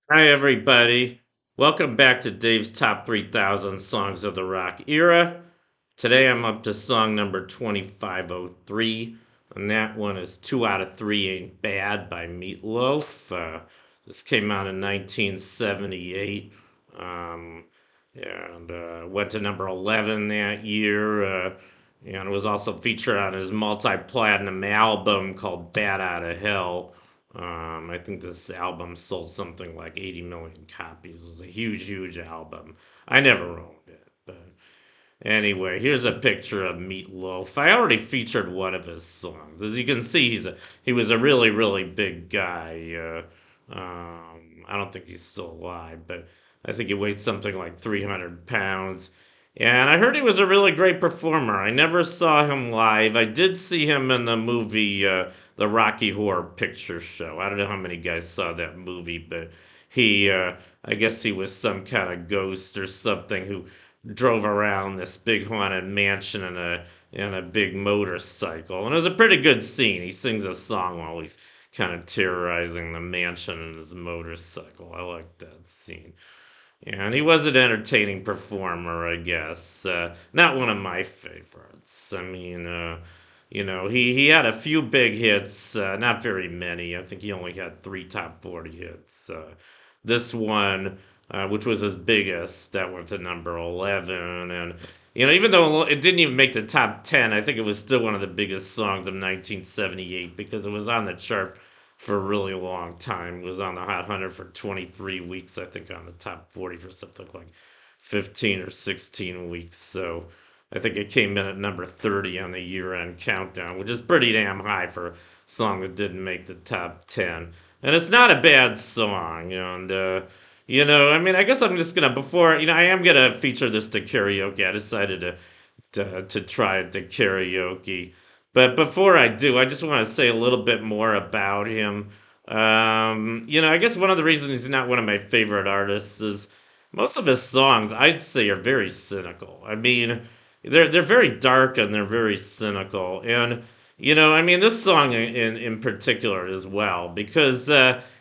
Hi, everybody. Welcome back to Dave's Top 3000 Songs of the Rock Era. Today I'm up to song number 2503, and that one is 2 out of 3 Ain't Bad by Meat Loaf. This came out in 1978, um, and went to number 11 that year, and it was also featured on his multi-platinum album called Bad Out of Hell. I think this album sold something like 80 million copies. It was a huge, huge album. I never owned it, but anyway, here's a picture of Meat Loaf. I already featured one of his songs. As you can see, he was a really, really big guy. I don't think he's still alive, but I think he weighed something like 300 pounds. And I heard he was a really great performer. I never saw him live. I did see him in the movie The Rocky Horror Picture Show. I don't know how many guys saw that movie, but I guess he was some kind of ghost or something who drove around this big haunted mansion in a big motorcycle. And it was a pretty good scene. He sings a song while he's kind of terrorizing the mansion in his motorcycle. I like that scene. And he was an entertaining performer, I guess. Not one of my favorites. I mean, he had a few big hits, not very many. I think he only had three top 40 hits. This one, which was his biggest, that went to number 11. And, even though it didn't even make the top 10, I think it was still one of the biggest songs of 1978 because it was on the chart for a really long time. It was on the Hot 100 for 23 weeks, I think, on the top 40 for something like 15 or 16 weeks. So I think it came in at number 30 on the year end countdown, which is pretty damn high for a song that didn't make the top 10. And it's not a bad song, I mean, I guess I'm just gonna I am gonna feature this to karaoke. I decided to try it to karaoke. But before I do, I just want to say a little bit more about him. I guess one of the reasons he's not one of my favorite artists is most of his songs, I'd say, are very cynical. I mean, they're very dark and they're very cynical. And I mean, this song in particular as well because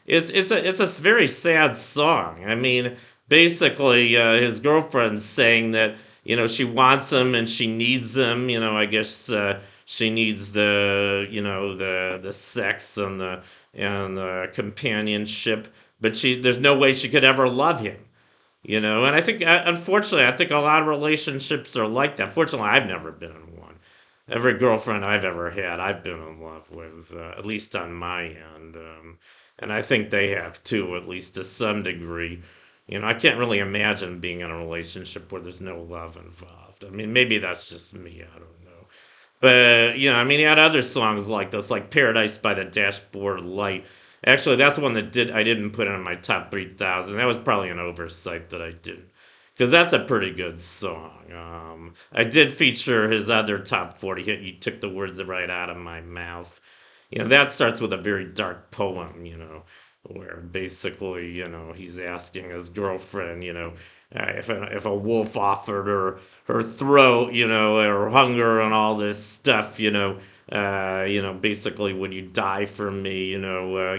it's a very sad song. I mean, basically, his girlfriend's saying that she wants him and she needs him. I guess she needs the sex and the companionship, but there's no way she could ever love him. And I think, unfortunately, I think a lot of relationships are like that. Fortunately, I've never been in one. Every girlfriend I've ever had, I've been in love with, at least on my end. And I think they have too, at least to some degree. I can't really imagine being in a relationship where there's no love involved. I mean, maybe that's just me. I don't know. But, I mean, he had other songs like this, like Paradise by the Dashboard Light. Actually, that's one I didn't put in my top 3000. That was probably an oversight that I didn't. Because that's a pretty good song. I did feature his other top 40 hit, You Took the Words Right Out of My Mouth. That starts with a very dark poem, where basically, he's asking his girlfriend, if a wolf offered her throat, or hunger and all this stuff, basically, would you die for me,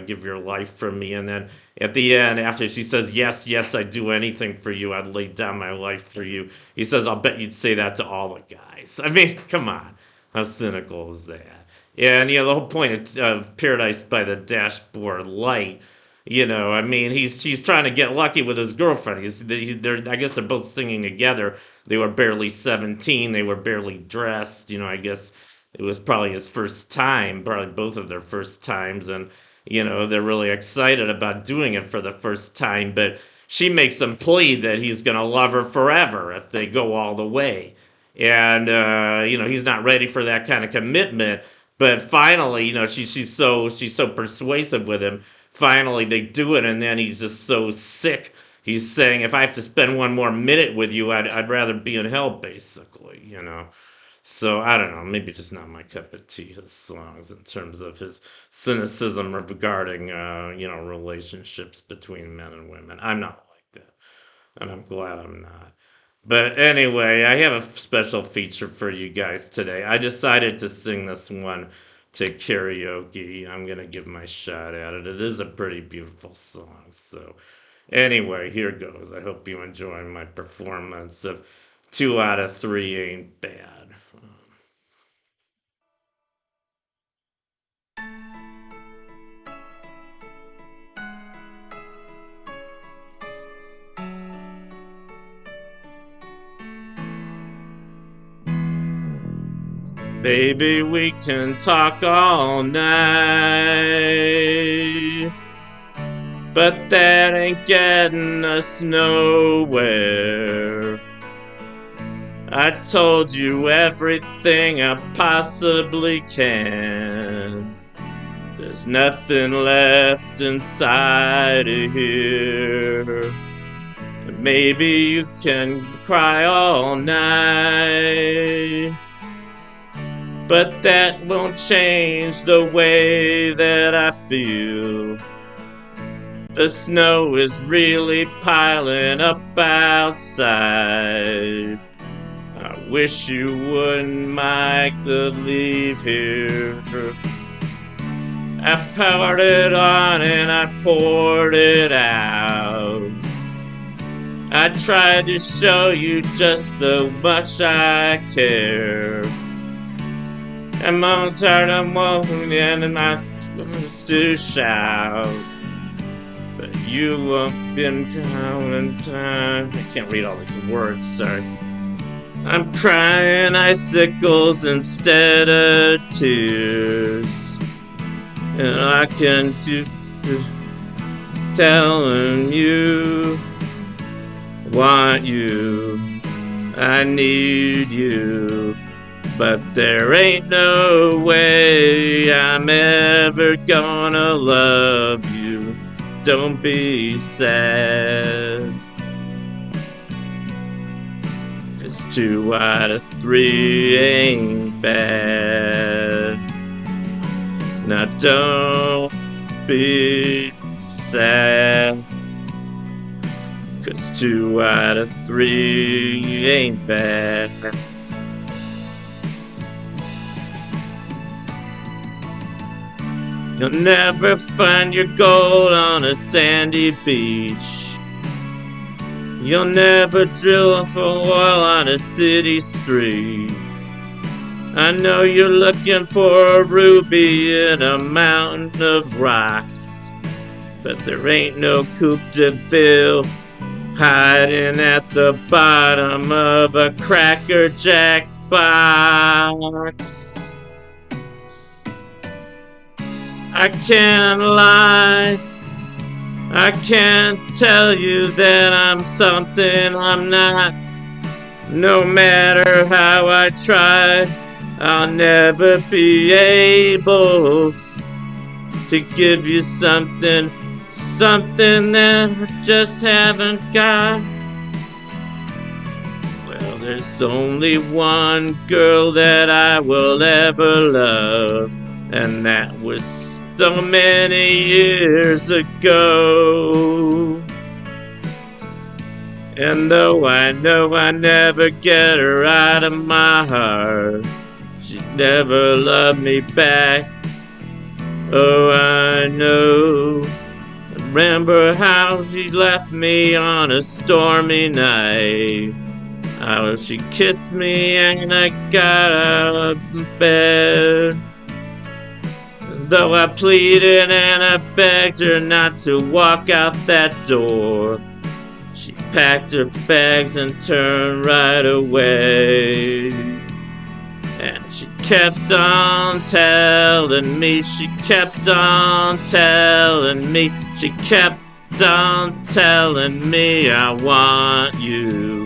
give your life for me? And then at the end, after she says, yes, yes, I'd do anything for you, I'd lay down my life for you, he says, I'll bet you'd say that to all the guys. I mean, come on. How cynical is that? And, the whole point of Paradise by the Dashboard Light, I mean, she's trying to get lucky with his girlfriend. I guess they're both singing together. They were barely 17. They were barely dressed. I guess it was probably his first time, probably both of their first times. And, they're really excited about doing it for the first time. But she makes him plead that he's going to love her forever if they go all the way. And, he's not ready for that kind of commitment. But finally, she's so persuasive with him. Finally, they do it, and then he's just so sick. He's saying, "If I have to spend one more minute with you, I'd rather be in hell." Basically. So I don't know. Maybe just not my cup of tea. His songs, in terms of his cynicism regarding, relationships between men and women. I'm not like that, and I'm glad I'm not. But anyway, I have a special feature for you guys today. I decided to sing this one to karaoke. I'm going to give my shot at it. It is a pretty beautiful song. So Anyway, here goes. I hope you enjoy my performance of 2 out of 3 ain't bad. Baby, we can talk all night, but that ain't getting us nowhere. I told you everything I possibly can. There's nothing left inside of here. Maybe you can cry all night, but that won't change the way that I feel. The snow is really piling up outside. I wish you wouldn't make the leave here. I poured it on and I poured it out. I tried to show you just how much I care. I'm all tired of walking in and I want to shout. But you have been counting time. I can't read all these words, sorry. I'm crying icicles instead of tears. And I can keep telling you, want you, I need you. But there ain't no way I'm ever gonna love you. Don't be sad. It's 2 out of 3 ain't bad. Now don't be sad. 'Cause 2 out of 3 ain't bad. You'll never find your gold on a sandy beach. You'll never drill for oil on a city street. I know you're looking for a ruby in a mountain of rocks, but there ain't no Coupe de Ville hiding at the bottom of a Cracker Jack box. I can't lie, I can't tell you that I'm something I'm not. No matter how I try, I'll never be able to give you something that I just haven't got. Well, there's only one girl that I will ever love, and that was so many years ago. And though I know I never get her out of my heart, she never loved me back. Oh, I know. Remember how she left me on a stormy night. How she kissed me and I got out of bed. Though I pleaded and I begged her not to walk out that door, she packed her bags and turned right away. And she kept on telling me, she kept on telling me, she kept on telling me, I want you,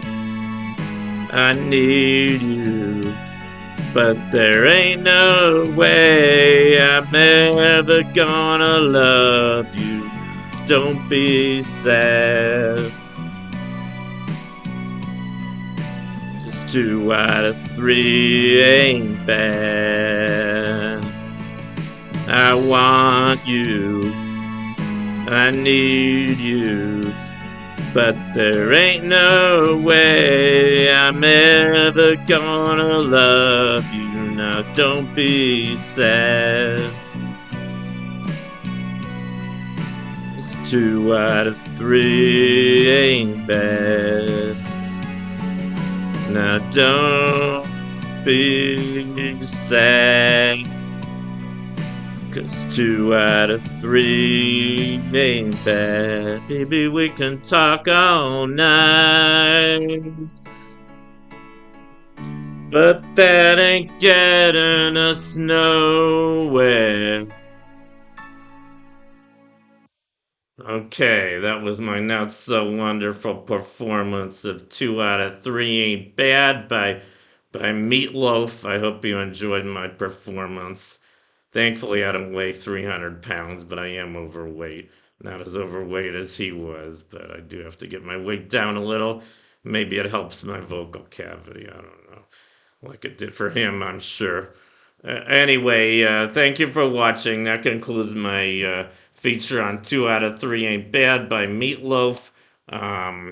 I need you. But there ain't no way I'm ever gonna love you. Don't be sad. Just 2 out of 3 ain't bad. I want you, I need you. But there ain't no way I'm ever gonna love you. Now don't be sad. It's 2 out of 3 ain't bad. Now don't be sad, 'cause 2 out of 3 ain't bad. Baby, we can talk all night, but that ain't getting us nowhere. Okay, that was my not so wonderful performance of 2 out of 3 ain't bad by Meatloaf. I hope you enjoyed my performance. Thankfully, I don't weigh 300 pounds, but I am overweight. Not as overweight as he was, but I do have to get my weight down a little. Maybe it helps my vocal cavity. I don't know. Like it did for him, I'm sure. Anyway, thank you for watching. That concludes my feature on 2 out of 3 Ain't Bad by Meatloaf.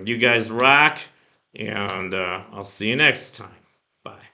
You guys rock, and I'll see you next time. Bye.